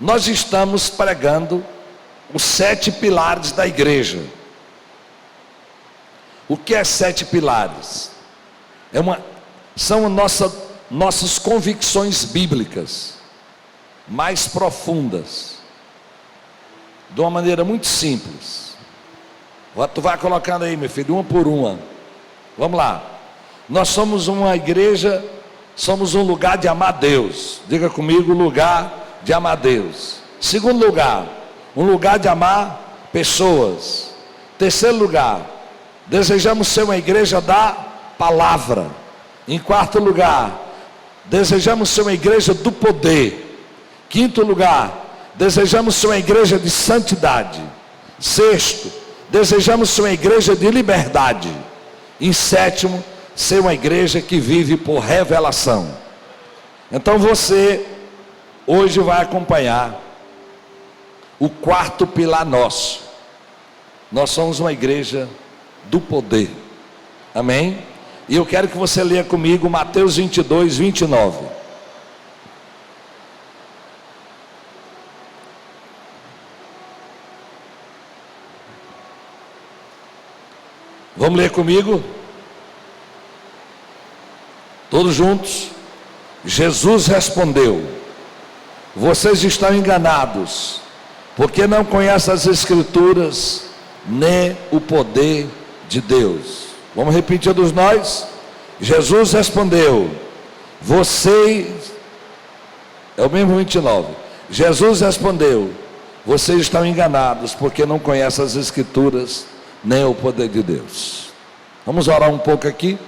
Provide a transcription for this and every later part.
Nós estamos pregando os 7 pilares da igreja. O que é 7 pilares? São nossas convicções bíblicas mais profundas, de uma maneira muito simples. Tu vai colocando aí, meu filho, uma por uma. Vamos lá. Nós somos uma igreja, somos um lugar de amar Deus. Diga comigo, lugar de amar Deus. Segundo lugar, um lugar de amar pessoas. Terceiro lugar, desejamos ser uma igreja da palavra. Em quarto lugar, desejamos ser uma igreja do poder. Quinto lugar, desejamos ser uma igreja de santidade. Sexto, desejamos ser uma igreja de liberdade. Em sétimo, ser uma igreja que vive por revelação. Então você hoje vai acompanhar o quarto pilar nosso. Nós somos uma igreja do poder. Amém? E eu quero que você leia comigo Mateus 22, 29. Vamos ler comigo? Todos juntos? Jesus respondeu: vocês estão enganados, porque não conhecem as Escrituras, nem o poder de Deus. Vamos repetir todos nós? Jesus respondeu: vocês, é o mesmo 29. Jesus respondeu: vocês estão enganados, porque não conhecem as Escrituras, nem o poder de Deus. Vamos orar um pouco aqui.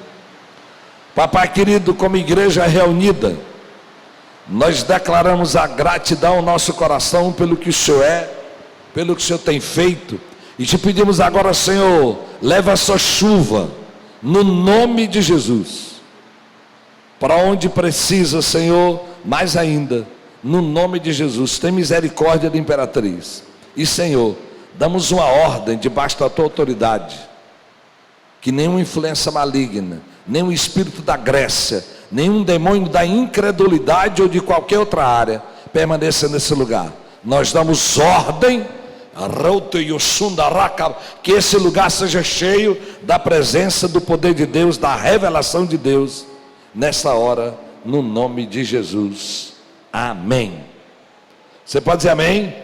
Papai querido, como igreja reunida, nós declaramos a gratidão ao nosso coração pelo que o Senhor é, pelo que o Senhor tem feito, e te pedimos agora, Senhor, leva a sua chuva, no nome de Jesus, para onde precisa, Senhor, mais ainda, no nome de Jesus. Tem misericórdia da imperatriz, e Senhor, damos uma ordem debaixo da tua autoridade, que nenhuma influência maligna, nenhum espírito da Grécia, nenhum demônio da incredulidade ou de qualquer outra área permaneça nesse lugar. Nós damos ordem que esse lugar seja cheio da presença, do poder de Deus, da revelação de Deus nessa hora, no nome de Jesus. Amém. Você pode dizer amém?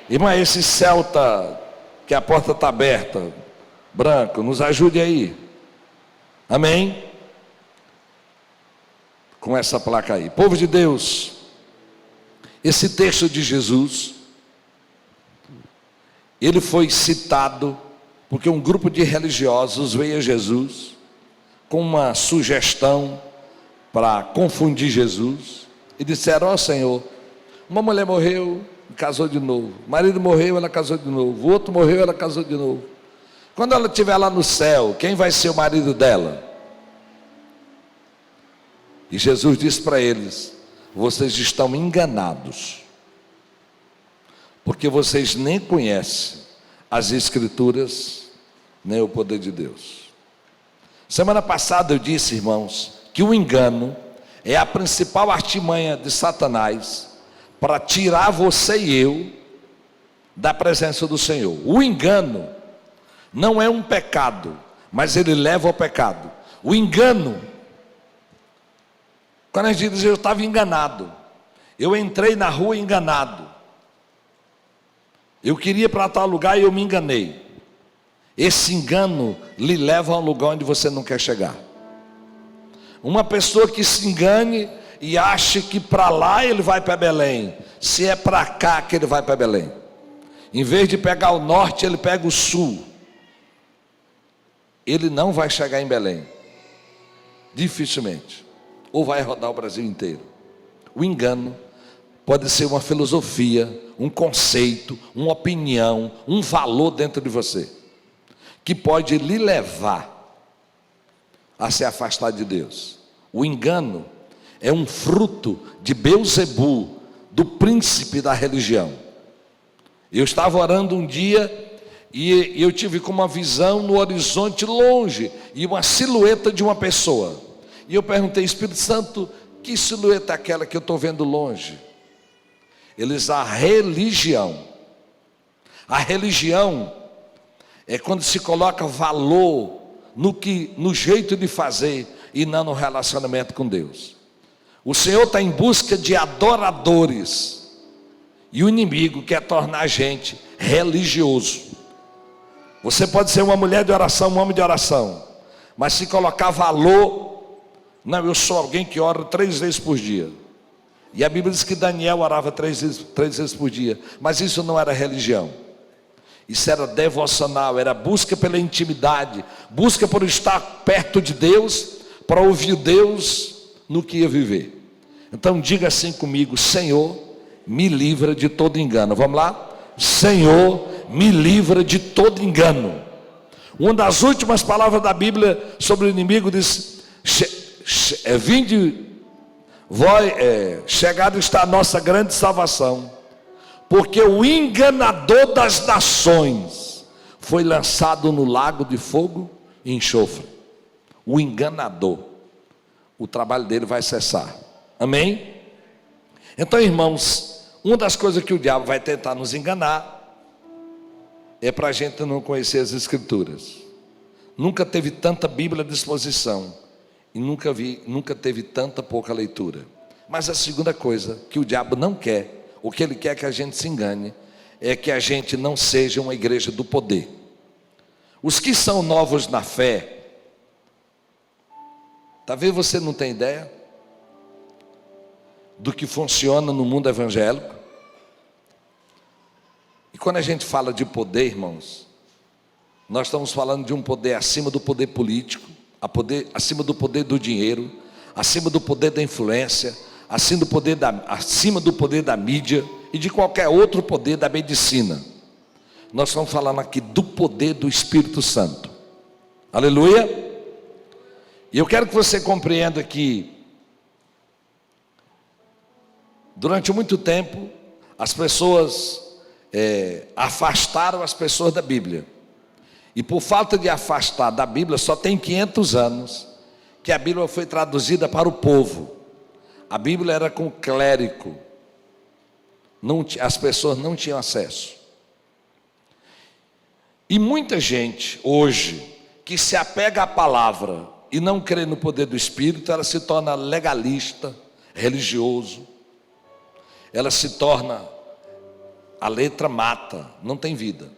Irmã, esse Celta, que a porta está aberta, branco, nos ajude aí. Amém? Com essa placa aí. Povo de Deus, esse texto de Jesus, ele foi citado porque um grupo de religiosos veio a Jesus com uma sugestão para confundir Jesus e disseram: ó Senhor, uma mulher morreu, casou de novo, o marido morreu, ela casou de novo, o outro morreu, ela casou de novo. Quando ela estiver lá no céu, quem vai ser o marido dela? E Jesus disse para eles: vocês estão enganados, porque vocês nem conhecem as Escrituras, nem o poder de Deus. Semana passada eu disse, irmãos, que o engano é a principal artimanha de Satanás para tirar você e eu da presença do Senhor. O engano não é um pecado, mas ele leva ao pecado. O engano, quando a gente diz eu estava enganado, eu entrei na rua enganado, eu queria ir para tal lugar e eu me enganei. Esse engano lhe leva a um lugar onde você não quer chegar. Uma pessoa que se engane e acha que para lá ele vai para Belém, se é para cá que ele vai para Belém, em vez de pegar o norte, ele pega o sul, ele não vai chegar em Belém, dificilmente, ou vai rodar o Brasil inteiro. O engano pode ser uma filosofia, um conceito, uma opinião, um valor dentro de você, que pode lhe levar a se afastar de Deus. O engano é um fruto de Belzebu, do príncipe da religião. Eu estava orando um dia e eu tive com uma visão no horizonte longe e uma silhueta de uma pessoa. E eu perguntei: Espírito Santo, que silhueta é aquela que eu estou vendo longe? eles a religião. A religião é quando se coloca valor no jeito de fazer e não no relacionamento com Deus. O Senhor está em busca de adoradores e o inimigo quer tornar a gente religioso. Você pode ser uma mulher de oração, um homem de oração, mas se colocar valor, não, eu sou alguém que ora 3 vezes por dia. E a Bíblia diz que Daniel orava 3 vezes por dia, mas isso não era religião. Isso era devocional, era busca pela intimidade, busca por estar perto de Deus, para ouvir Deus no que ia viver. Então diga assim comigo: Senhor, me livra de todo engano. Vamos lá? Senhor, me livra de todo engano. Uma das últimas palavras da Bíblia sobre o inimigo diz: chegado está a nossa grande salvação, porque o enganador das nações foi lançado no lago de fogo e enxofre. O enganador, o trabalho dele vai cessar. Amém? Então, irmãos, uma das coisas que o diabo vai tentar nos enganar é para a gente não conhecer as Escrituras. Nunca teve tanta Bíblia à disposição e nunca teve tanta pouca leitura. Mas a segunda coisa que o diabo não quer, o que ele quer que a gente se engane, é que a gente não seja uma igreja do poder. Os que são novos na fé, talvez você não tenha ideia do que funciona no mundo evangélico. E quando a gente fala de poder, irmãos, nós estamos falando de um poder acima do poder político, acima do poder do dinheiro, acima do poder da influência, acima do poder da mídia e de qualquer outro poder da medicina. Nós estamos falando aqui do poder do Espírito Santo. Aleluia! E eu quero que você compreenda que durante muito tempo as pessoas afastaram as pessoas da Bíblia. E por falta de afastar da Bíblia, só tem 500 anos que a Bíblia foi traduzida para o povo. A Bíblia era com o clérigo, as pessoas não tinham acesso. E muita gente hoje que se apega à palavra e não crê no poder do Espírito, ela se torna legalista, religioso. Ela se torna, a letra mata, não tem vida.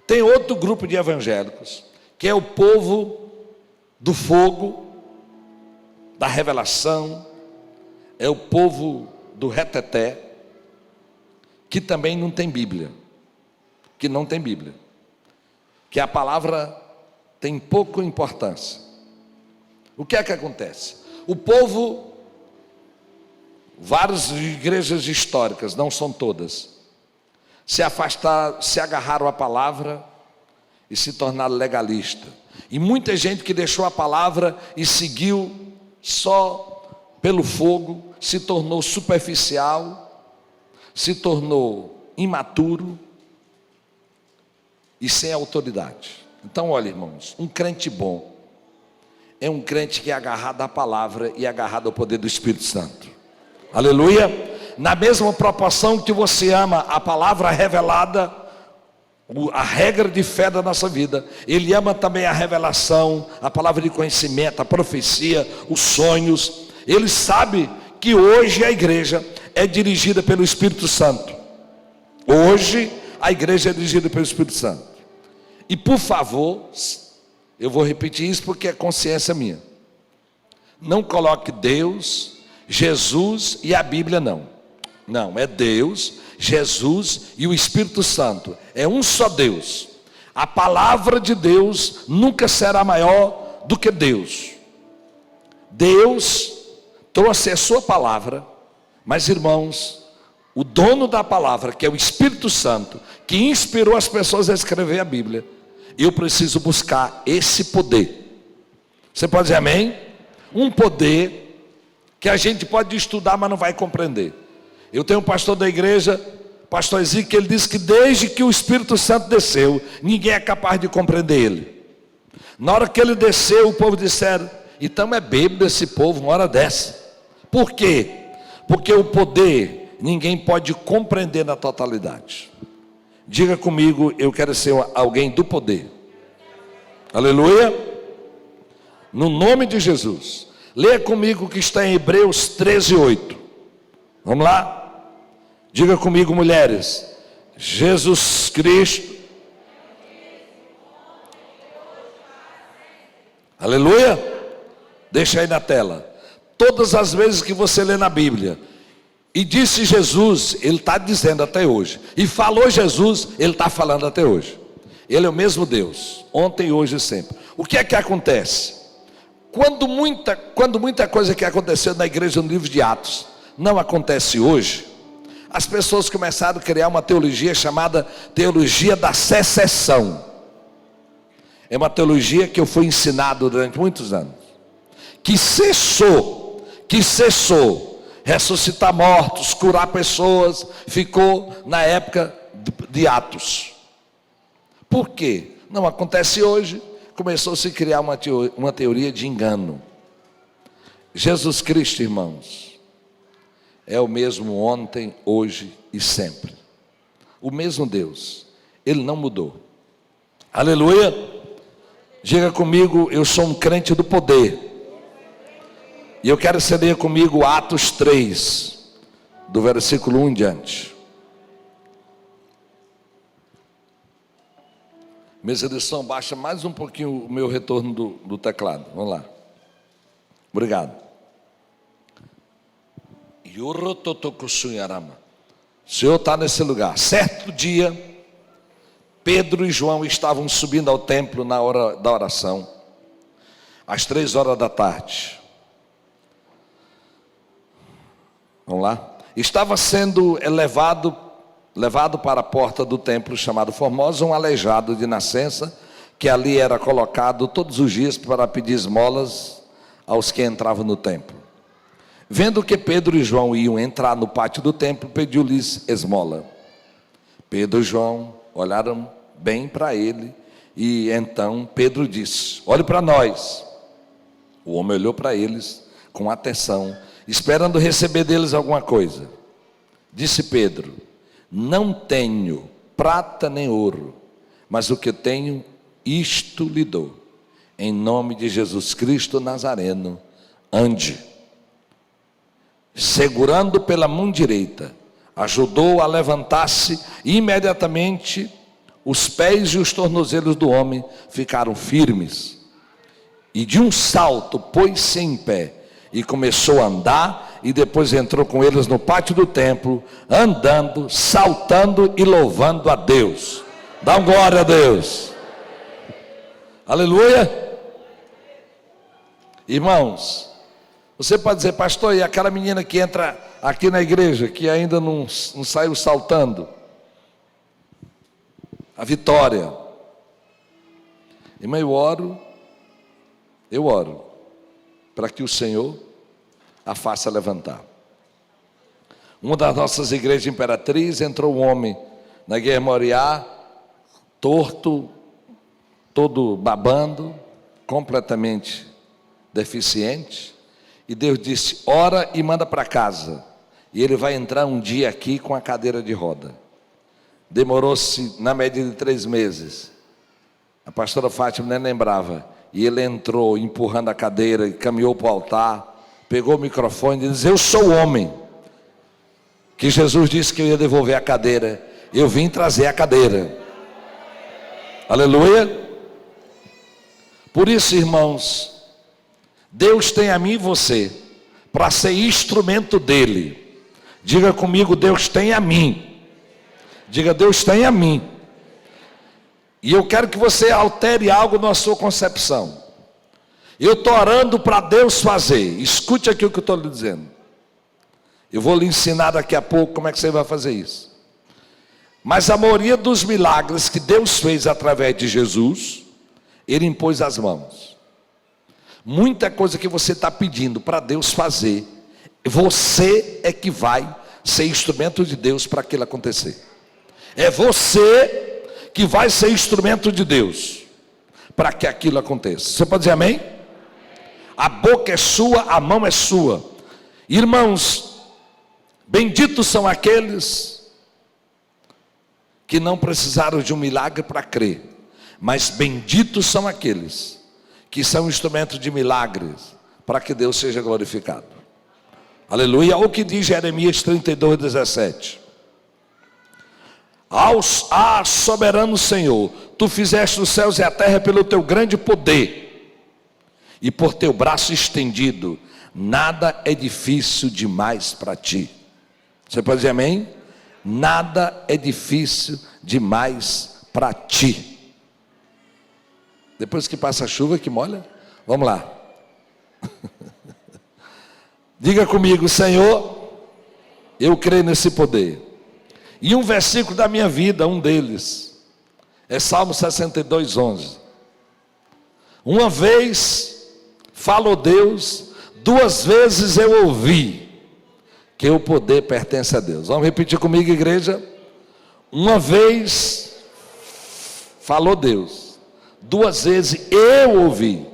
Tem outro grupo de evangélicos, que é o povo do fogo, da revelação, é o povo do reteté, que também não tem Bíblia, que a palavra tem pouca importância. O que é que acontece? O povo, várias igrejas históricas, não são todas, se agarraram à palavra e se tornaram legalista. E muita gente que deixou a palavra e seguiu só pelo fogo, se tornou superficial, se tornou imaturo e sem autoridade. Então olha, irmãos, um crente bom é um crente que é agarrado à palavra e agarrado ao poder do Espírito Santo. Aleluia! Na mesma proporção que você ama a palavra revelada, a regra de fé da nossa vida, ele ama também a revelação, a palavra de conhecimento, a profecia, os sonhos. Ele sabe que hoje a igreja é dirigida pelo Espírito Santo. Hoje a igreja é dirigida pelo Espírito Santo. E por favor, eu vou repetir isso porque é consciência minha. Não coloque Deus, Jesus e a Bíblia não. Não, é Deus, Jesus e o Espírito Santo. É um só Deus. A palavra de Deus nunca será maior do que Deus. Deus trouxe a sua palavra, mas irmãos, o dono da palavra, que é o Espírito Santo, que inspirou as pessoas a escrever a Bíblia, eu preciso buscar esse poder. Você pode dizer amém? Um poder que a gente pode estudar, mas não vai compreender. Eu tenho um pastor da igreja, pastor Ezequiel, que ele diz que desde que o Espírito Santo desceu, ninguém é capaz de compreender ele. Na hora que ele desceu, o povo disseram: então é bêbado esse povo uma hora dessa. Por quê? Porque o poder ninguém pode compreender na totalidade. Diga comigo, eu quero ser alguém do poder. Aleluia. No nome de Jesus. Leia comigo o que está em Hebreus 13:8. Vamos lá? Diga comigo, mulheres. Jesus Cristo. Aleluia. Deixa aí na tela. Todas as vezes que você lê na Bíblia e disse Jesus, ele está dizendo até hoje. E falou Jesus, ele está falando até hoje. Ele é o mesmo Deus, ontem, hoje e sempre. O que é que acontece? Quando muita coisa que aconteceu na igreja no livro de Atos não acontece hoje, as pessoas começaram a criar uma teologia chamada teologia da secessão. É uma teologia que eu fui ensinado durante muitos anos, que cessou ressuscitar mortos, curar pessoas, ficou na época de Atos. Por quê? Não acontece hoje. Começou a se criar uma teoria de engano. Jesus Cristo, irmãos, é o mesmo ontem, hoje e sempre. O mesmo Deus, Ele não mudou. Aleluia. Diga comigo, eu sou um crente do poder. E eu quero que você leia comigo Atos 3, do versículo 1 em diante. Mesa de som, baixa mais um pouquinho o meu retorno do teclado. Vamos lá. Obrigado. O Senhor está nesse lugar. Certo dia, Pedro e João estavam subindo ao templo na hora da oração, às 3 da tarde. Vamos lá. Estava sendo levado para a porta do templo chamado Formosa, um aleijado de nascença, que ali era colocado todos os dias para pedir esmolas aos que entravam no templo. Vendo que Pedro e João iam entrar no pátio do templo, pediu-lhes esmola. Pedro e João olharam bem para ele, e então Pedro disse: olhe para nós. O homem olhou para eles com atenção, esperando receber deles alguma coisa. Disse Pedro: não tenho prata nem ouro, mas o que tenho, isto lhe dou. Em nome de Jesus Cristo Nazareno, ande. Segurando pela mão direita, ajudou a levantar-se, e imediatamente os pés e os tornozelos do homem ficaram firmes. E de um salto pôs-se em pé e começou a andar, e depois entrou com eles no pátio do templo, andando, saltando e louvando a Deus. Dá um glória a Deus. Aleluia. Irmãos, você pode dizer: pastor, e aquela menina que entra aqui na igreja, que ainda não saiu saltando? A Vitória. Irmão, eu oro para que o Senhor a faça levantar. Uma das nossas igrejas Imperatriz, entrou um homem na Guerra Moriá, torto, todo babando, completamente deficiente, e Deus disse: ora e manda para casa, e ele vai entrar um dia aqui com a cadeira de roda. Demorou-se na média de 3 meses. A pastora Fátima nem lembrava, e ele entrou empurrando a cadeira e caminhou para o altar, pegou o microfone e disse: eu sou o homem que Jesus disse que eu ia devolver a cadeira, eu vim trazer a cadeira. Aleluia. Por isso, irmãos, Deus tem a mim e você para ser instrumento dele. Diga comigo: Deus tem a mim. Diga: Deus tem a mim. E eu quero que você altere algo na sua concepção. Eu estou orando para Deus fazer. Escute aqui o que eu estou lhe dizendo. Eu vou lhe ensinar daqui a pouco como é que você vai fazer isso. Mas a maioria dos milagres que Deus fez através de Jesus, Ele impôs as mãos. Muita coisa que você está pedindo para Deus fazer, você é que vai ser instrumento de Deus para aquilo acontecer. É você que vai ser instrumento de Deus para que aquilo aconteça. Você pode dizer amém? A boca é sua, a mão é sua. Irmãos, Benditos são aqueles que não precisaram de um milagre para crer, mas benditos são aqueles que são instrumentos de milagres para que Deus seja glorificado. Aleluia. Olha o que diz Jeremias 32:17. Soberano Senhor, tu fizeste os céus e a terra pelo teu grande poder, e por teu braço estendido, nada é difícil demais para ti. Você pode dizer amém? Nada é difícil demais para ti. Depois que passa a chuva que molha, vamos lá. Diga comigo: Senhor, eu creio nesse poder. E um versículo da minha vida, um deles, é Salmo 62:11. Uma vez falou Deus, duas vezes eu ouvi que o poder pertence a Deus. Vamos repetir comigo, igreja? Uma vez falou Deus, duas vezes eu ouvi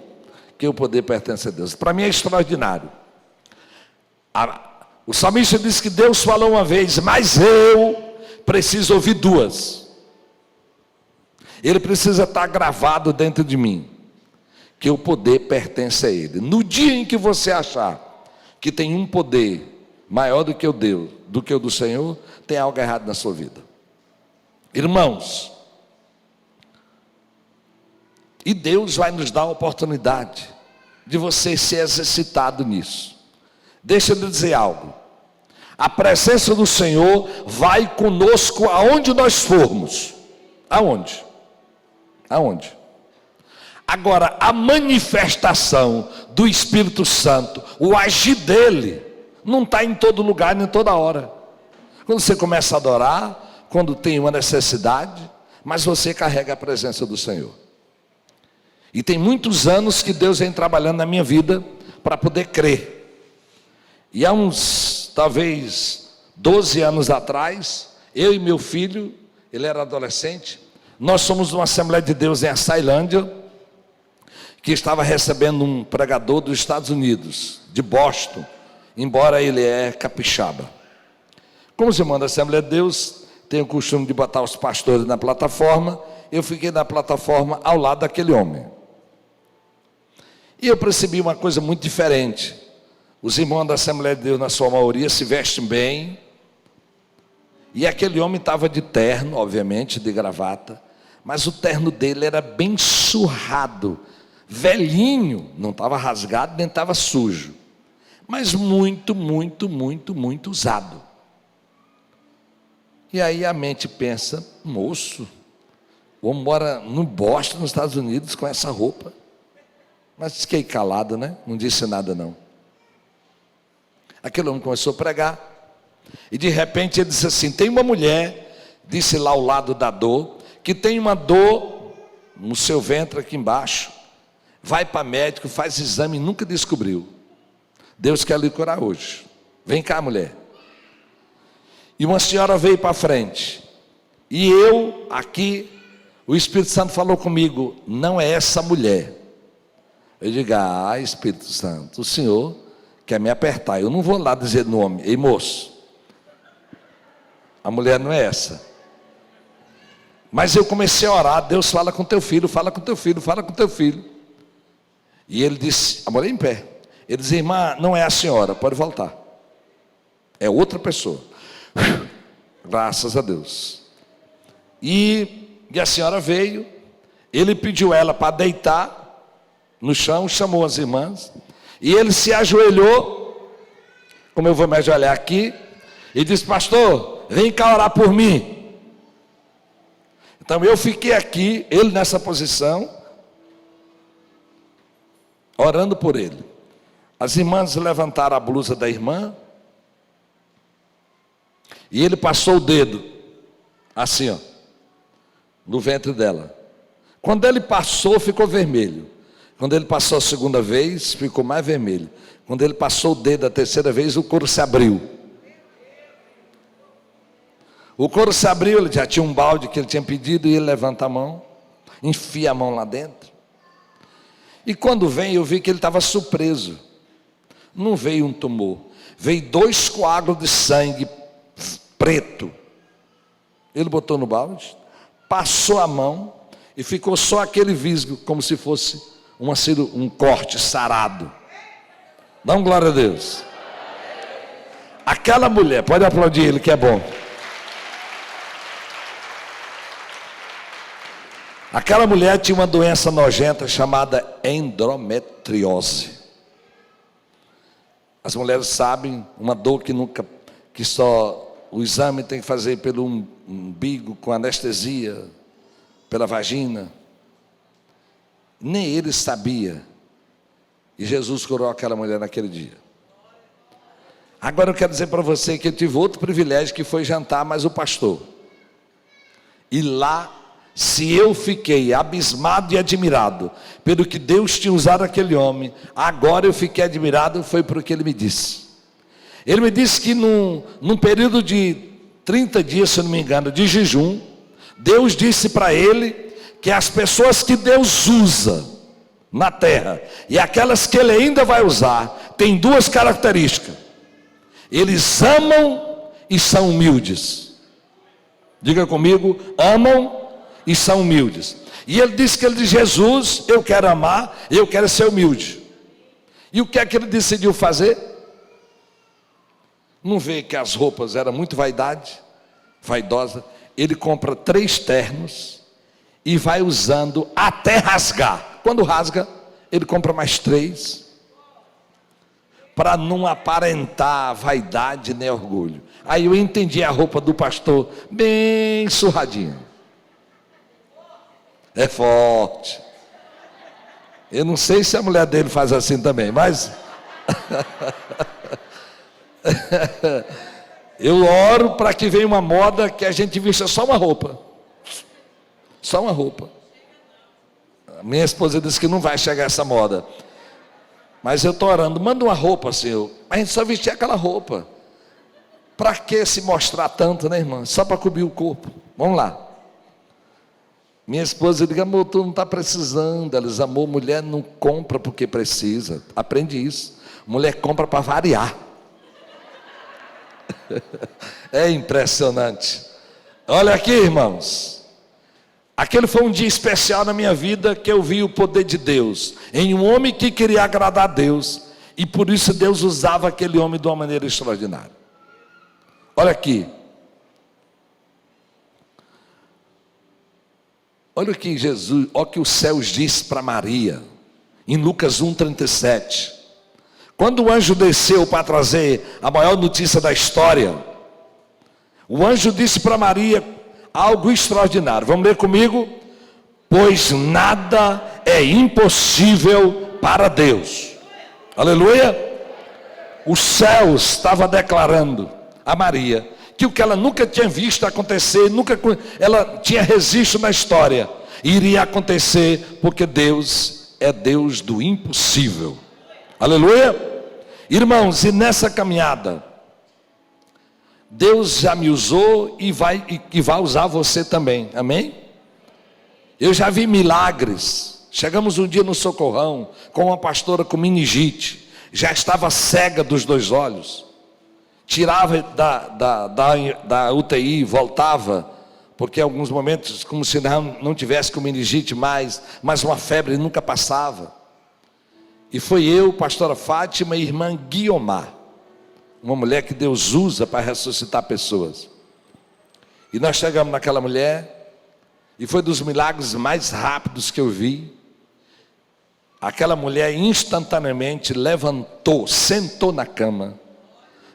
que o poder pertence a Deus. Para mim é extraordinário. O salmista diz que Deus falou uma vez, mas eu preciso ouvir duas. Ele precisa estar gravado dentro de mim que o poder pertence a Ele. No dia em que você achar que tem um poder maior do que o Deus, do que o do Senhor, tem algo errado na sua vida. Irmãos, e Deus vai nos dar a oportunidade de você ser exercitado nisso. Deixa eu lhe dizer algo. A presença do Senhor vai conosco aonde nós formos. Aonde? Aonde? Agora, a manifestação do Espírito Santo, o agir dele, não está em todo lugar, nem toda hora. Quando você começa a adorar, quando tem uma necessidade, mas você carrega a presença do Senhor. E tem muitos anos que Deus vem trabalhando na minha vida para poder crer. E há uns, talvez, 12 anos atrás, eu e meu filho, ele era adolescente, nós somos de uma Assembleia de Deus em Açailândia, que estava recebendo um pregador dos Estados Unidos, de Boston, embora ele é capixaba. Como os irmãos da Assembleia de Deus têm o costume de botar os pastores na plataforma, eu fiquei na plataforma ao lado daquele homem. E eu percebi uma coisa muito diferente. Os irmãos da Assembleia de Deus, na sua maioria, se vestem bem. E aquele homem estava de terno, obviamente, de gravata. Mas o terno dele era bem surrado, velhinho. Não estava rasgado, nem estava sujo. Mas muito, muito, muito, muito usado. E aí a mente pensa, moço, o homem mora no Boston, nos Estados Unidos, com essa roupa. Mas fiquei calado, né? Não disse nada não. Aquele homem começou a pregar, e de repente ele disse assim, tem uma mulher, disse lá ao lado da dor, que tem uma dor no seu ventre aqui embaixo, vai para médico, faz exame e nunca descobriu. Deus quer lhe curar hoje. Vem cá, mulher. E uma senhora veio para frente, e eu aqui, o Espírito Santo falou comigo, não é essa mulher. Eu digo, Espírito Santo, o Senhor quer me apertar, eu não vou lá dizer nome. Ei, moço, a mulher não é essa. Mas eu comecei a orar, Deus fala com teu filho, fala com teu filho, fala com teu filho. E ele disse, a mulher em pé, ele disse, irmã, não é a senhora, pode voltar, é outra pessoa. Graças a Deus. E a senhora veio, ele pediu ela para deitar no chão, chamou as irmãs, e ele se ajoelhou, como eu vou me ajoelhar aqui, e disse, pastor, vem cá orar por mim. Então eu fiquei aqui, ele nessa posição, orando por ele. As irmãs levantaram a blusa da irmã, e ele passou o dedo, assim ó, no ventre dela. Quando ele passou, ficou vermelho. Quando ele passou a segunda vez, ficou mais vermelho. Quando ele passou o dedo a terceira vez, o couro se abriu. O couro se abriu, ele já tinha um balde que ele tinha pedido, e ele levanta a mão, enfia a mão lá dentro. E quando vem, eu vi que ele estava surpreso. Não veio um tumor, veio 2 coágulos de sangue preto. Ele botou no balde, passou a mão e ficou só aquele visgo, como se fosse um corte sarado. Dá um glória a Deus. Aquela mulher, pode aplaudir ele que é bom. Aquela mulher tinha uma doença nojenta chamada endometriose. As mulheres sabem, uma dor que só o exame tem que fazer pelo umbigo, com anestesia, pela vagina. Nem ele sabia. E Jesus curou aquela mulher naquele dia. Agora eu quero dizer para você que eu tive outro privilégio, que foi jantar mais o pastor. E lá, se eu fiquei abismado e admirado pelo que Deus tinha usado aquele homem, agora eu fiquei admirado foi por que ele me disse. Ele me disse que num período de 30 dias, se não me engano, de jejum, Deus disse para ele que as pessoas que Deus usa na terra e aquelas que ele ainda vai usar, tem 2 características: eles amam e são humildes. Diga comigo, amam e são humildes. E ele disse que ele disse: Jesus, eu quero amar, eu quero ser humilde. E o que é que ele decidiu fazer? Não vê que as roupas eram muito vaidosa. Ele compra 3 ternos e vai usando até rasgar. Quando rasga, ele compra mais 3, para não aparentar vaidade nem orgulho. Aí eu entendi a roupa do pastor, bem surradinha. É forte. Eu não sei se a mulher dele faz assim também, mas eu oro para que venha uma moda que a gente vista só uma roupa. Só uma roupa. A minha esposa disse que não vai chegar essa moda. Mas eu estou orando, manda uma roupa, Senhor. A gente só vestir aquela roupa. Para que se mostrar tanto, né, irmã? Só para cobrir o corpo. Vamos lá. Minha esposa diz: amor, tu não está precisando. Ela diz: amor, mulher não compra porque precisa. Aprende isso. Mulher compra para variar. É impressionante. Olha aqui, irmãos. Aquele foi um dia especial na minha vida, que eu vi o poder de Deus em um homem que queria agradar a Deus, e por isso Deus usava aquele homem de uma maneira extraordinária. Olha aqui. Olha o que Jesus, olha o que os céus diz para Maria, em Lucas 1:37. Quando o anjo desceu para trazer a maior notícia da história, o anjo disse para Maria algo extraordinário. Vamos ler comigo? Pois nada é impossível para Deus. Aleluia. O céu estava declarando a Maria que o que ela nunca tinha visto acontecer, ela tinha registro na história, iria acontecer, porque Deus é Deus do impossível. Aleluia. Irmãos, e nessa caminhada, Deus já me usou e vai usar você também, amém? Eu já vi milagres. Chegamos um dia no Socorrão com uma pastora com meningite, já estava cega dos 2 olhos, tirava da UTI, voltava, porque em alguns momentos como se não tivesse com meningite mais, mas uma febre nunca passava. E foi eu, pastora Fátima e irmã Guiomar, uma mulher que Deus usa para ressuscitar pessoas. E nós chegamos naquela mulher, e foi dos milagres mais rápidos que eu vi. Aquela mulher instantaneamente levantou, sentou na cama,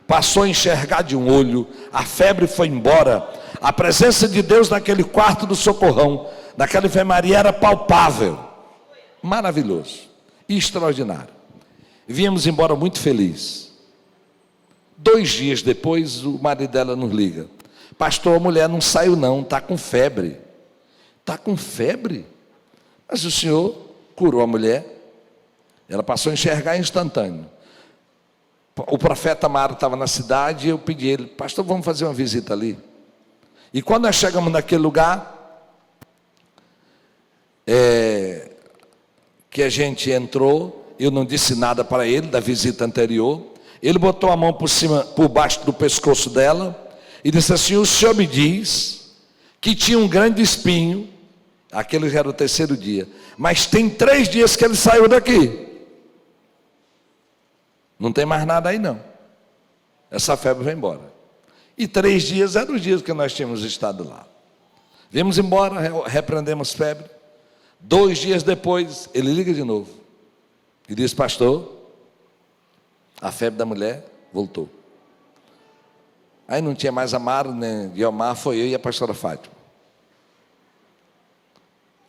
passou a enxergar de um olho, a febre foi embora. A presença de Deus naquele quarto do Socorrão, naquela enfermaria, era palpável. Maravilhoso, extraordinário. Viemos embora muito felizes. 2 dias depois, o marido dela nos liga: pastor, a mulher não saiu não, está com febre. Está com febre? Mas o senhor curou a mulher. Ela passou a enxergar instantâneo. O profeta Amaro estava na cidade, e eu pedi a ele: pastor, vamos fazer uma visita ali. E quando nós chegamos naquele lugar, que a gente entrou, eu não disse nada para ele da visita anterior. Ele botou a mão por baixo do pescoço dela e disse assim: o Senhor me diz que tinha um grande espinho. Aquele já era o terceiro dia, mas tem 3 dias que ele saiu daqui. Não tem mais nada aí não. Essa febre vai embora. E 3 dias eram os dias que nós tínhamos estado lá. Viemos embora, repreendemos febre. 2 dias depois, ele liga de novo e diz: pastor, a febre da mulher voltou. Aí não tinha mais Amaro, nem Guiomar, foi eu e a pastora Fátima.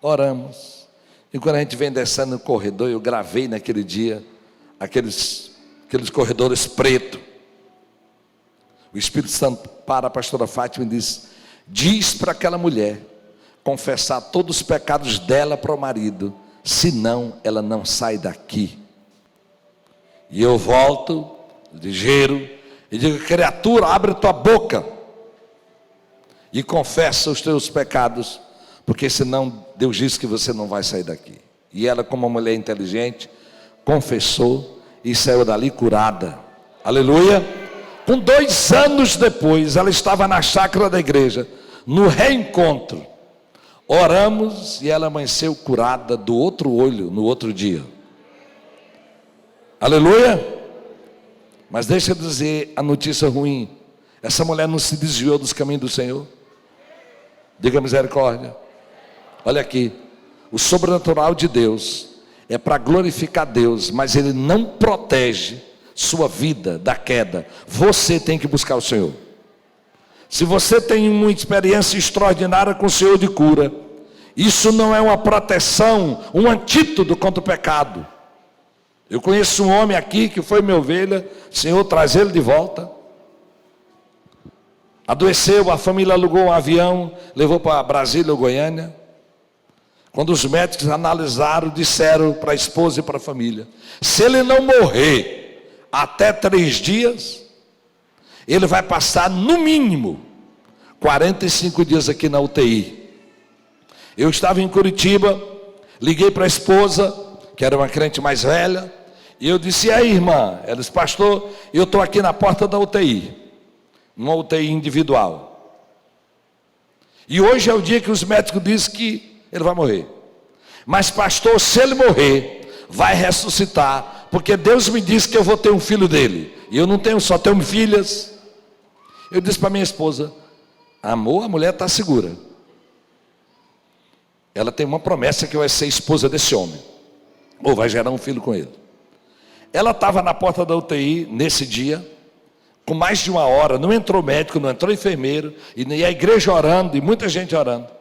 Oramos. E quando a gente vem descendo no corredor, eu gravei naquele dia aqueles corredores pretos. O Espírito Santo para a pastora Fátima e diz para aquela mulher confessar todos os pecados dela para o marido, senão ela não sai daqui. E eu volto, ligeiro, e digo: criatura, abre tua boca e confessa os teus pecados, porque senão Deus diz que você não vai sair daqui. E ela, como uma mulher inteligente, confessou e saiu dali curada. Aleluia. Com 2 anos depois, ela estava na chácara da igreja, no reencontro. Oramos e ela amanheceu curada do outro olho no outro dia. Aleluia. Mas deixa eu dizer a notícia ruim: essa mulher não se desviou dos caminhos do Senhor. Diga misericórdia. Olha aqui, o sobrenatural de Deus é para glorificar Deus, mas Ele não protege sua vida da queda. Você tem que buscar o Senhor. Se você tem uma experiência extraordinária com o Senhor de cura, isso não é uma proteção, um antídoto contra o pecado. Eu conheço um homem aqui que foi minha ovelha, Senhor, traz ele de volta. Adoeceu, a família alugou um avião, levou para Brasília ou Goiânia. Quando os médicos analisaram, disseram para a esposa e para a família: se ele não morrer até 3 dias, ele vai passar no mínimo 45 dias aqui na UTI. Eu estava em Curitiba, liguei para a esposa, que era uma crente mais velha, e eu disse: e aí, irmã? Ela disse: pastor, eu estou aqui na porta da UTI, uma UTI individual, e hoje é o dia que os médicos dizem que ele vai morrer. Mas pastor, se ele morrer, vai ressuscitar, porque Deus me disse que eu vou ter um filho dele, e eu não tenho, só tenho filhas. Eu disse para minha esposa: amor, a mulher está segura, ela tem uma promessa que vai ser esposa desse homem, ou vai gerar um filho com ele. Ela estava na porta da UTI nesse dia, com mais de 1 hora, não entrou médico, não entrou enfermeiro, e a igreja orando, e muita gente orando.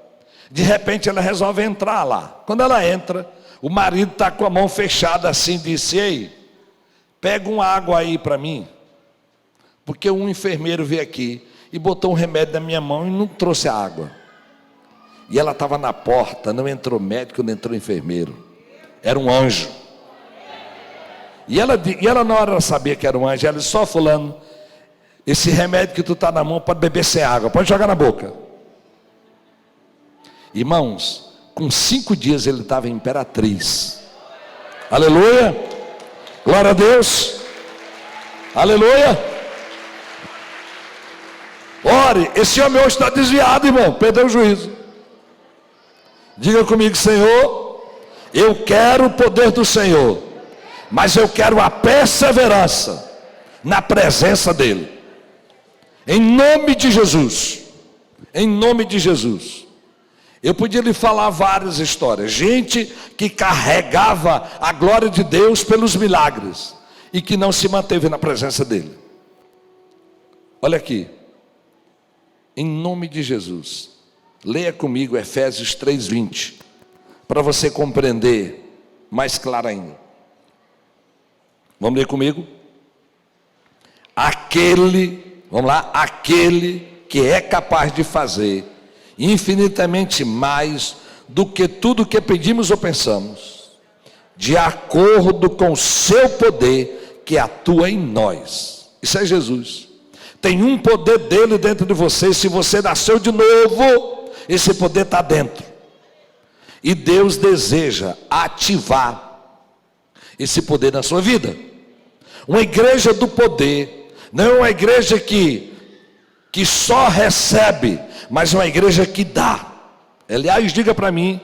De repente ela resolve entrar lá. Quando ela entra, o marido está com a mão fechada assim, disse: ei, pega uma água aí para mim, porque um enfermeiro veio aqui e botou um remédio na minha mão e não trouxe a água. E ela estava na porta, não entrou médico, não entrou enfermeiro, era um anjo. E ela na hora ela sabia que era um anjo, ela disse: só fulano, esse remédio que tu está na mão pode beber sem água, pode jogar na boca. Irmãos, com 5 dias ele estava em Imperatriz. Aleluia, glória a Deus, aleluia. Ore, esse homem hoje está desviado, irmão, perdeu o juízo. Diga comigo: Senhor, eu quero o poder do Senhor, mas eu quero a perseverança na presença dEle, em nome de Jesus, em nome de Jesus. Eu podia lhe falar várias histórias, gente que carregava a glória de Deus pelos milagres, e que não se manteve na presença dEle. Olha aqui, em nome de Jesus, leia comigo Efésios 3:20, para você compreender mais claro ainda. Vamos ler comigo? Vamos lá, aquele que é capaz de fazer infinitamente mais do que tudo que pedimos ou pensamos, de acordo com o seu poder que atua em nós. Isso é Jesus. Tem um poder dele dentro de você. Se você nasceu de novo, esse poder está dentro, e Deus deseja ativar esse poder na sua vida. Uma igreja do poder. Não é uma igreja que só recebe, mas uma igreja que dá. Aliás, diga para mim,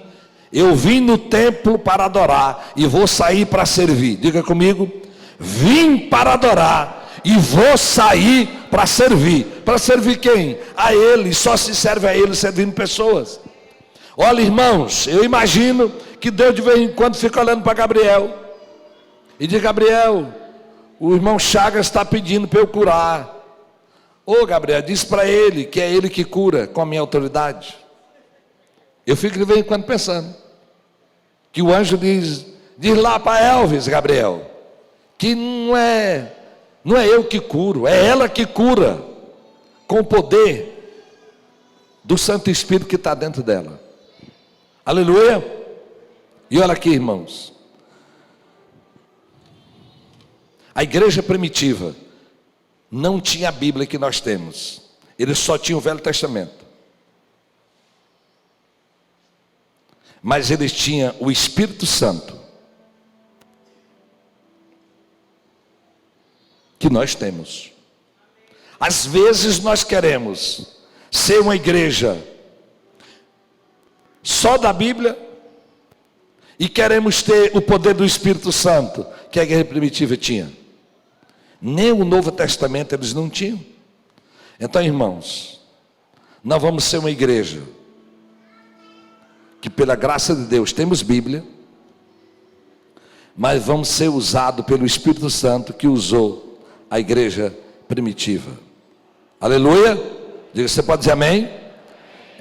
eu vim no templo para adorar e vou sair para servir. Diga comigo, vim para adorar e vou sair para servir. Para servir quem? A Ele, só se serve a Ele servindo pessoas. Olha, irmãos, eu imagino que Deus de vez em quando fica olhando para Gabriel e diz: Gabriel, o irmão Chagas está pedindo para eu curar. Ô Gabriel, diz para ele que é ele que cura com a minha autoridade. Eu fico de vez em quando pensando que o anjo diz lá para Elvis, Gabriel, que não é eu que curo, é ela que cura, com o poder do Santo Espírito que está dentro dela. Aleluia. E olha aqui, irmãos, a igreja primitiva não tinha a Bíblia que nós temos, eles só tinham o Velho Testamento, mas eles tinham o Espírito Santo, que nós temos. Às vezes nós queremos ser uma igreja só da Bíblia e queremos ter o poder do Espírito Santo que a igreja primitiva tinha. Nem o Novo Testamento eles não tinham. Então, irmãos, nós vamos ser uma igreja que pela graça de Deus temos Bíblia, mas vamos ser usados pelo Espírito Santo que usou a igreja primitiva. Aleluia. Diga, você pode dizer amém?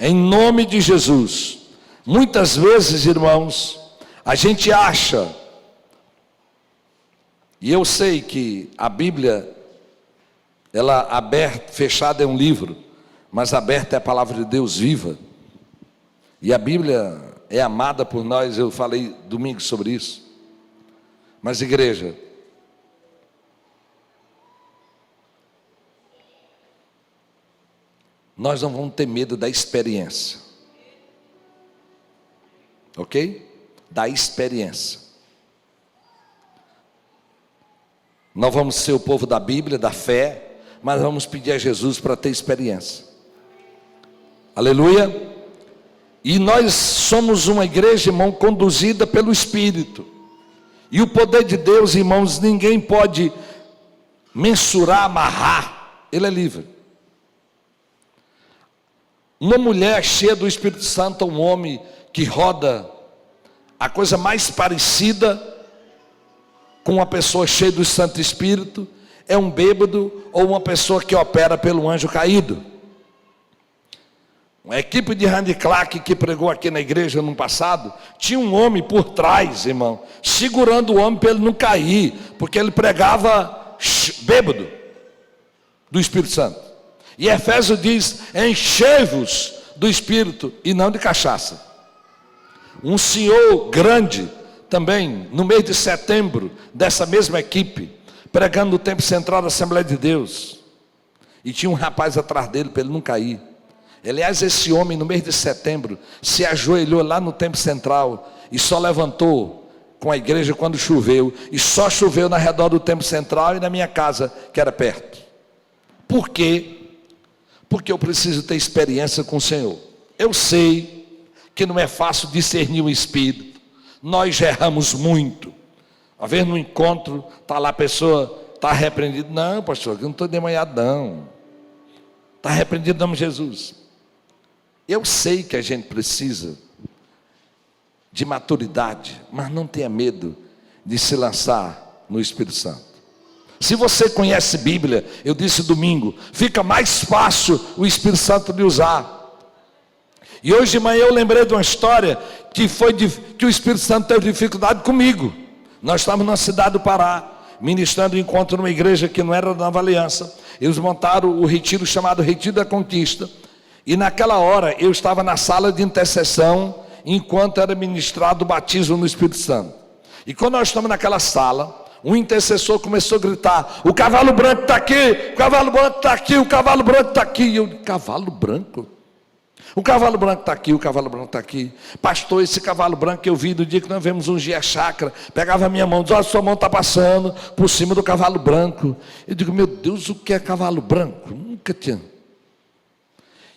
Em nome de Jesus. Muitas vezes, irmãos, a gente acha, e eu sei que a Bíblia, ela aberta, fechada é um livro, mas aberta é a palavra de Deus viva. E a Bíblia é amada por nós, eu falei domingo sobre isso. Mas igreja, nós não vamos ter medo da experiência. Ok? Da experiência. Nós vamos ser o povo da Bíblia, da fé, mas vamos pedir a Jesus para ter experiência. Aleluia. E nós somos uma igreja, irmão, conduzida pelo Espírito. E o poder de Deus, irmãos, ninguém pode mensurar, amarrar. Ele é livre. Uma mulher cheia do Espírito Santo, um homem que roda, a coisa mais parecida com uma pessoa cheia do Santo Espírito é um bêbado ou uma pessoa que opera pelo anjo caído. Uma equipe de Randy Clark que pregou aqui na igreja no passado, tinha um homem por trás, irmão, segurando o homem para ele não cair, porque ele pregava bêbado do Espírito Santo. E Efésios diz: enchei-vos do Espírito e não de cachaça. Um senhor grande, também no mês de setembro, dessa mesma equipe, pregando no Templo Central da Assembleia de Deus, e tinha um rapaz atrás dele para ele não cair. Aliás, esse homem no mês de setembro se ajoelhou lá no Templo Central e só levantou com a igreja quando choveu, e só choveu na redor do Templo Central e na minha casa, que era perto. Por quê? Porque eu preciso ter experiência com o Senhor. Eu sei que não é fácil discernir o Espírito. Nós já erramos muito. Às vezes no encontro, está lá a pessoa, está repreendida. Não, pastor, eu não estou demanhado não. Está repreendido em nome de Jesus. Eu sei que a gente precisa de maturidade, mas não tenha medo de se lançar no Espírito Santo. Se você conhece Bíblia, eu disse domingo, fica mais fácil o Espírito Santo de usar. E hoje de manhã eu lembrei de uma história que o Espírito Santo teve dificuldade comigo. Nós estávamos na cidade do Pará, ministrando um encontro numa igreja que não era da Nova Aliança. Eles montaram o retiro chamado Retiro da Conquista. E naquela hora eu estava na sala de intercessão, enquanto era ministrado o batismo no Espírito Santo. E quando nós estamos naquela sala, um intercessor começou a gritar: o cavalo branco está aqui, o cavalo branco está aqui, o cavalo branco está aqui. E eu, cavalo branco? O cavalo branco está aqui, o cavalo branco está aqui. Pastor, esse cavalo branco que eu vi no dia que nós vemos ungir a chácara, pegava a minha mão, dizia: olha, sua mão está passando por cima do cavalo branco. Eu digo: meu Deus, o que é cavalo branco? Nunca tinha.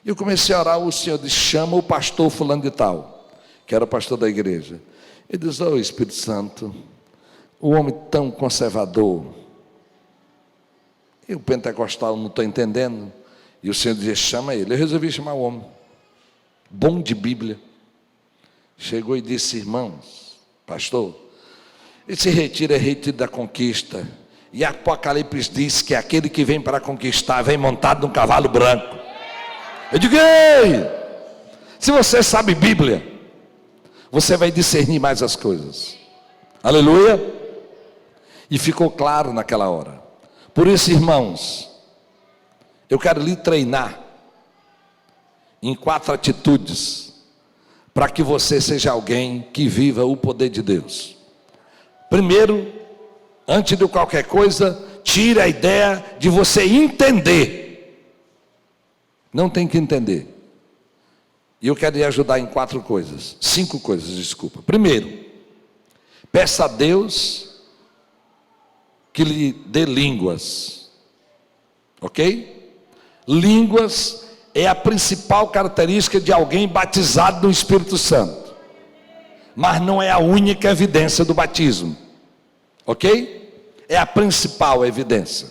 Eu comecei a orar, o Senhor disse: chama o pastor fulano de tal, que era o pastor da igreja. Ele diz: oh Espírito Santo, o homem tão conservador, e o pentecostal não estou entendendo. E o Senhor dizia: chama ele. Eu resolvi chamar o homem, bom de Bíblia. Chegou e disse: irmãos, pastor, esse retiro é retiro da conquista, e Apocalipse diz que aquele que vem para conquistar vem montado num cavalo branco. Eu digo: ei, se você sabe Bíblia, você vai discernir mais as coisas. Aleluia. E ficou claro naquela hora. Por isso, irmãos, eu quero lhe treinar em 4 atitudes para que você seja alguém que viva o poder de Deus. Primeiro, antes de qualquer coisa, tire a ideia de você entender. Não tem que entender. E eu quero lhe ajudar em 4 coisas, 5 coisas, desculpa. Primeiro, peça a Deus que lhe dê línguas. Ok? Línguas é a principal característica de alguém batizado no Espírito Santo, mas não é a única evidência do batismo. Ok? É a principal evidência.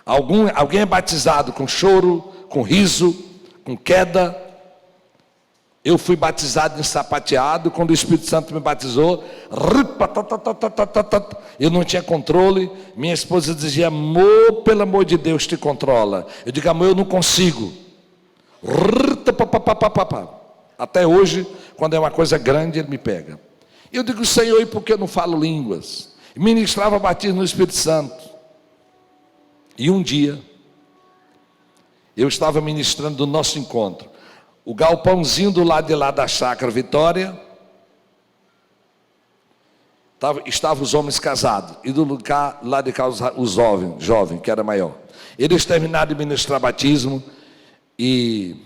Alguém é batizado com choro, com riso, com queda. Eu fui batizado em sapateado. Quando o Espírito Santo me batizou, eu não tinha controle. Minha esposa dizia: amor, pelo amor de Deus, te controla. Eu digo: amor, eu não consigo. Até hoje, quando é uma coisa grande, ele me pega. Eu digo: Senhor, e por que eu não falo línguas? Ministrava batismo no Espírito Santo. E um dia, eu estava ministrando do nosso encontro, o galpãozinho do lado de lá da chácara Vitória, estavam os homens casados, e do lugar lá de cá os jovens, que era maior. Eles terminaram de ministrar batismo, e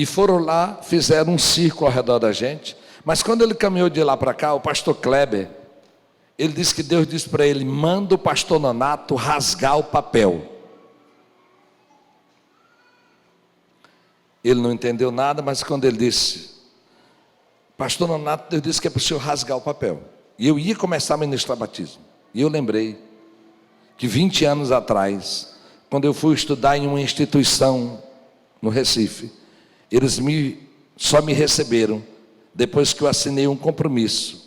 foram lá, fizeram um círculo ao redor da gente. Mas quando ele caminhou de lá para cá, o pastor Kleber, ele disse que Deus disse para ele: manda o pastor Nonato rasgar o papel. Ele não entendeu nada, mas quando ele disse: pastor Nonato, Deus disse que é para o senhor rasgar o papel. E eu ia começar a ministrar batismo. E eu lembrei que 20 anos atrás, quando eu fui estudar em uma instituição no Recife, eles só me receberam depois que eu assinei um compromisso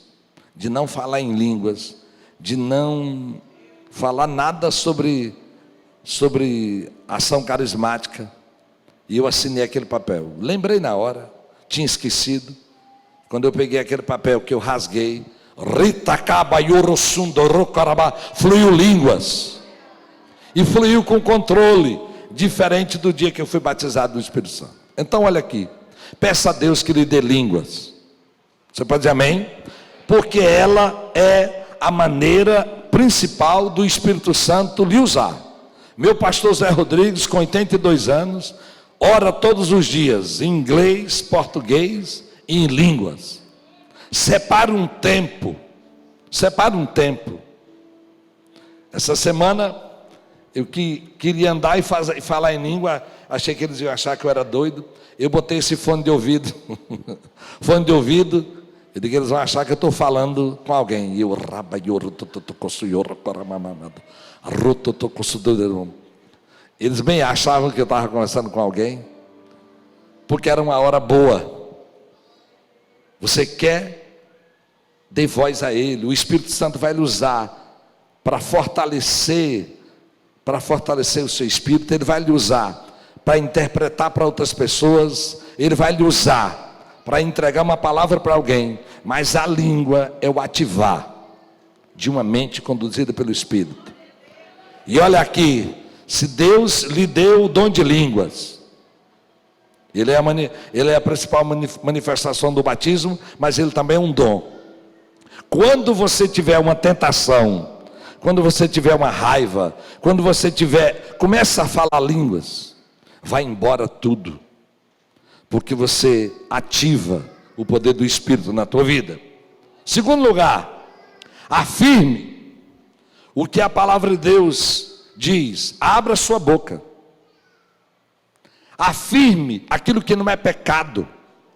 de não falar em línguas, de não falar nada sobre ação carismática. E eu assinei aquele papel. Lembrei na hora, tinha esquecido. Quando eu peguei aquele papel que eu rasguei, fluiu línguas. E fluiu com controle, diferente do dia que eu fui batizado do Espírito Santo. Então olha aqui, peça a Deus que lhe dê línguas. Você pode dizer amém? Porque ela é a maneira principal do Espírito Santo lhe usar. Meu pastor Zé Rodrigues, com 82 anos, ora todos os dias, em inglês, português e em línguas. Separa um tempo. Essa semana, eu queria andar e falar em língua, achei que eles iam achar que eu era doido. Eu botei esse fone de ouvido, eu digo que eles vão achar que eu estou falando com alguém. E eu, eles bem achavam que eu estava conversando com alguém, porque era uma hora boa. Você quer? Dê voz a Ele. O Espírito Santo vai lhe usar para fortalecer o seu espírito. Ele vai lhe usar para interpretar para outras pessoas. Ele vai lhe usar para entregar uma palavra para alguém. Mas a língua é o ativar de uma mente conduzida pelo Espírito. E olha aqui, se Deus lhe deu o dom de línguas, ele é a principal manifestação do batismo, mas ele também é um dom. Quando você tiver uma tentação, quando você tiver uma raiva, quando você começa a falar línguas, vai embora tudo. porque você ativa o poder do Espírito na tua vida. Segundo lugar, afirme o que a palavra de Deus diz. Abra sua boca. Afirme aquilo que não é pecado.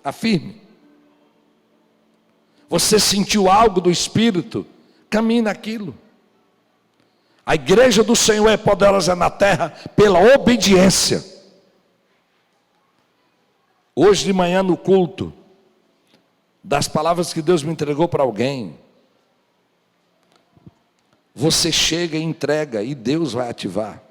Afirme. Você sentiu algo do Espírito? Caminhe naquilo. A igreja do Senhor é poderosa na terra pela obediência. Hoje de manhã no culto, das palavras que Deus me entregou para alguém, você chega e entrega e Deus vai ativar.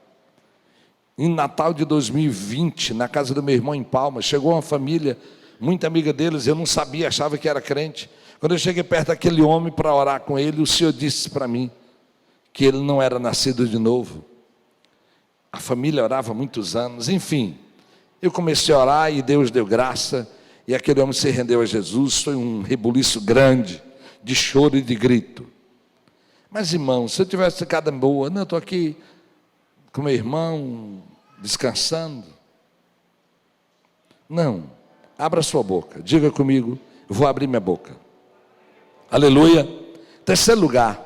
Em Natal de 2020, na casa do meu irmão em Palmas, chegou uma família, muito amiga deles, eu não sabia, achava que era crente. Quando eu cheguei perto daquele homem para orar com ele, o Senhor disse para mim que ele não era nascido de novo. A família orava há muitos anos, enfim. Eu comecei a orar e Deus deu graça, e aquele homem se rendeu a Jesus. Foi um rebuliço grande, de choro e de grito. Mas irmão, se eu tivesse ficado boa, não, eu estou aqui com meu irmão, descansando. Não, abra sua boca, diga comigo, eu vou abrir minha boca. Aleluia. Terceiro lugar,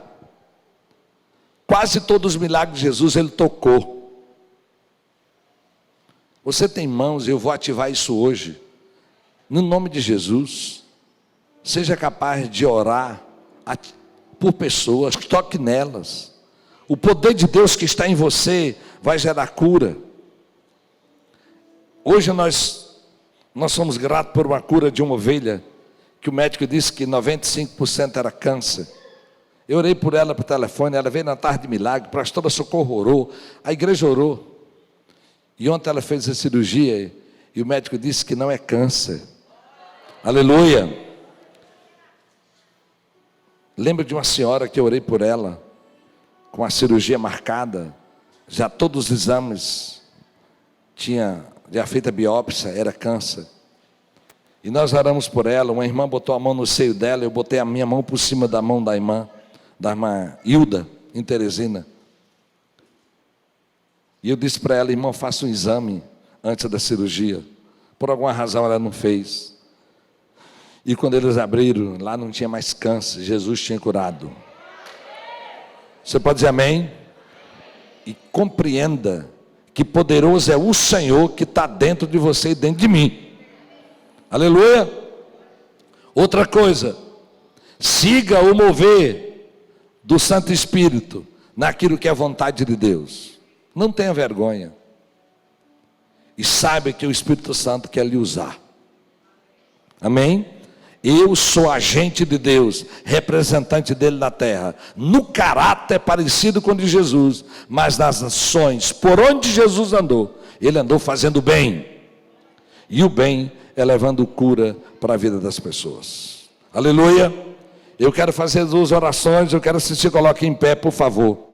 quase todos os milagres de Jesus ele tocou. Você tem mãos, eu vou ativar isso hoje. No nome de Jesus, seja capaz de orar por pessoas, toque nelas. O poder de Deus que está em você vai gerar cura. Hoje nós somos gratos por uma cura de uma ovelha, que o médico disse que 95% era câncer. Eu orei por ela por telefone, ela veio na tarde de milagre, pastora Socorro orou, a igreja orou. E ontem ela fez a cirurgia e o médico disse que não é câncer. Aleluia. Lembro de uma senhora que eu orei por ela, com a cirurgia marcada, já todos os exames, tinha já feita a biópsia, era câncer. E nós oramos por ela, uma irmã botou a mão no seio dela, eu botei a minha mão por cima da mão da irmã Hilda, em Teresina. E eu disse para ela, irmã, faça um exame antes da cirurgia. Por alguma razão ela não fez. E quando eles abriram, lá não tinha mais câncer, Jesus tinha curado. Você pode dizer amém? E compreenda que poderoso é o Senhor que está dentro de você e dentro de mim. Aleluia. Outra coisa, siga o mover do Santo Espírito naquilo que é vontade de Deus. Não tenha vergonha. E saiba que o Espírito Santo quer lhe usar. Amém? Eu sou agente de Deus, representante dele na terra, no caráter parecido com o de Jesus, mas nas ações, por onde Jesus andou, ele andou fazendo bem. E o bem é levando cura para a vida das pessoas. Aleluia. Eu quero fazer duas orações, eu quero que se coloque em pé, por favor.